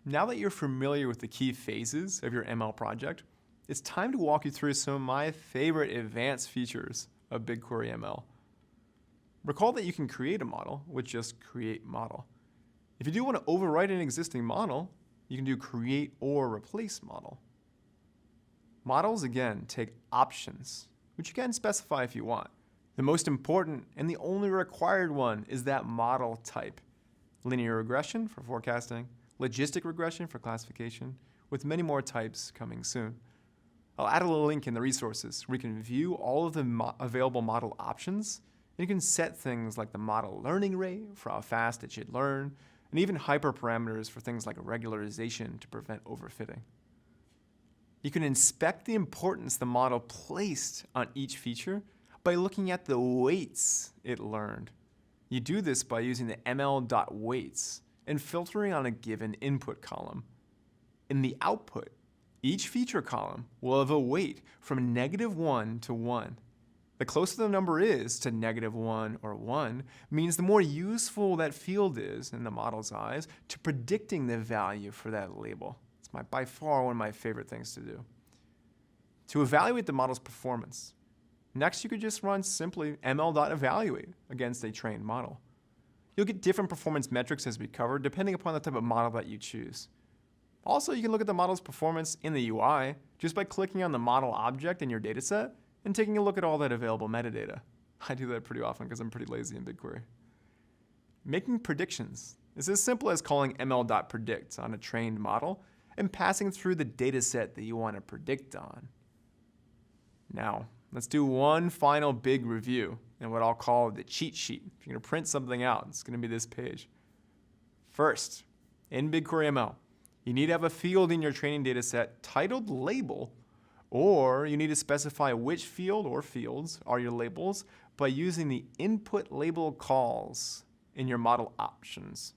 Now that you're familiar with the key phases of your ML project, it's time to walk you through some of my favorite advanced features of BigQuery ML. Recall that you can create a model with just create model. If you do want to overwrite an existing model, you can do create or replace model. Models, again, take options, which you can specify if you want. The most important and the only required one is that model type. Linear regression for forecasting, logistic regression for classification, with many more types coming soon. I'll add a little link in the resources where you can view all of the available model options, and you can set things like the model learning rate for how fast it should learn, and even hyperparameters for things like regularization to prevent overfitting. You can inspect the importance the model placed on each feature by looking at the weights it learned. You do this by using the ml.weights and filtering on a given input column. In the output, each feature column will have a weight from -1 to 1. The closer the number is to -1 or 1 means the more useful that field is in the model's eyes to predicting the value for that label. It's by far one of my favorite things to do. To evaluate the model's performance, next you could just run simply ml.evaluate against a trained model. You'll get different performance metrics as we covered depending upon the type of model that you choose. Also, you can look at the model's performance in the UI just by clicking on the model object in your dataset and taking a look at all that available metadata. I do that pretty often because I'm pretty lazy in BigQuery. Making predictions is as simple as calling ml.predict on a trained model and passing through the dataset that you want to predict on. Now, let's do one final big review and what I'll call the cheat sheet. If you're going to print something out, it's going to be this page. First, in BigQuery ML, you need to have a field in your training dataset titled label, or you need to specify which field or fields are your labels by using the input label calls in your model options.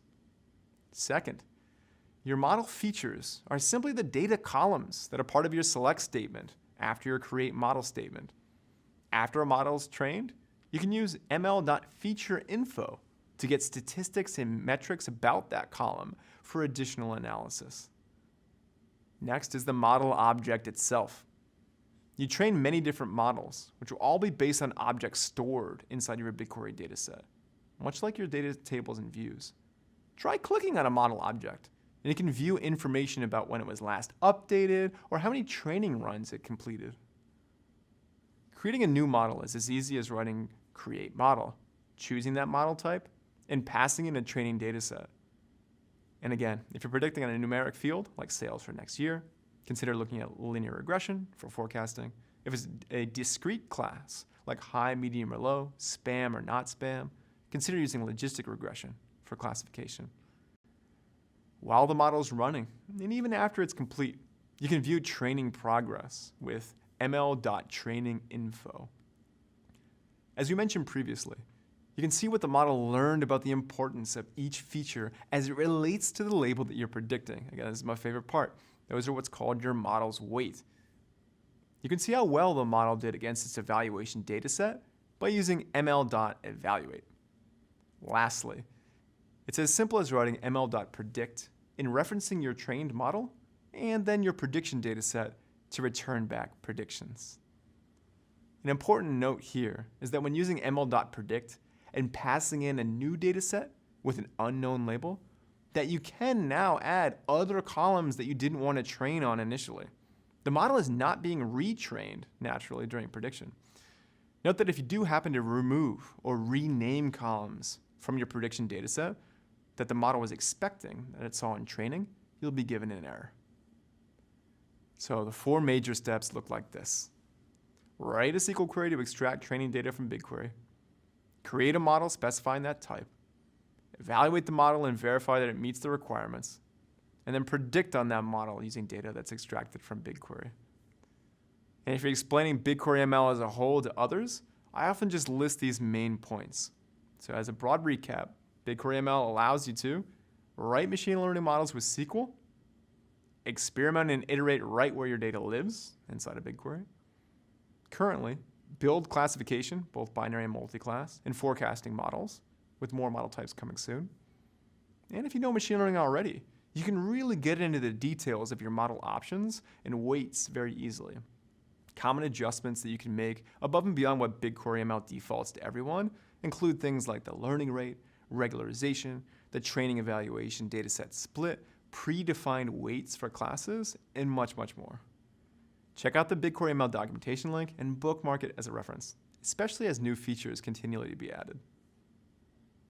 Second, your model features are simply the data columns that are part of your select statement after your create model statement. After a model is trained, you can use ml.featureinfo to get statistics and metrics about that column for additional analysis. Next is the model object itself. You train many different models, which will all be based on objects stored inside your BigQuery dataset, much like your data tables and views. Try clicking on a model object, and you can view information about when it was last updated or how many training runs it completed. Creating a new model is as easy as writing create model, choosing that model type, and passing in a training dataset. And again, if you're predicting on a numeric field, like sales for next year, consider looking at linear regression for forecasting. If it's a discrete class, like high, medium, or low, spam or not spam, consider using logistic regression for classification. While the model is running, and even after it's complete, you can view training progress with ml.traininginfo. As we mentioned previously, you can see what the model learned about the importance of each feature as it relates to the label that you're predicting. Again, this is my favorite part. Those are what's called your model's weight. You can see how well the model did against its evaluation dataset by using ml.evaluate. Lastly, it's as simple as writing ml.predict in referencing your trained model and then your prediction dataset to return back predictions. An important note here is that when using ml.predict and passing in a new dataset with an unknown label, that you can now add other columns that you didn't want to train on initially. The model is not being retrained naturally during prediction. Note that if you do happen to remove or rename columns from your prediction dataset that the model was expecting that it saw in training, you'll be given an error. So the 4 major steps look like this. Write a SQL query to extract training data from BigQuery. Create a model specifying that type. Evaluate the model and verify that it meets the requirements. And then predict on that model using data that's extracted from BigQuery. And if you're explaining BigQuery ML as a whole to others, I often just list these main points. So as a broad recap, BigQuery ML allows you to write machine learning models with SQL, experiment and iterate right where your data lives inside of BigQuery. Currently, build classification, both binary and multi-class, and forecasting models, with more model types coming soon. And if you know machine learning already, You can really get into the details of your model options and weights very easily. Common adjustments that you can make above and beyond what BigQuery ML defaults to everyone include things like the learning rate, regularization, the training evaluation dataset split, predefined weights for classes, and much, much more. Check out the BigQuery ML documentation link and bookmark it as a reference, especially as new features continually be added.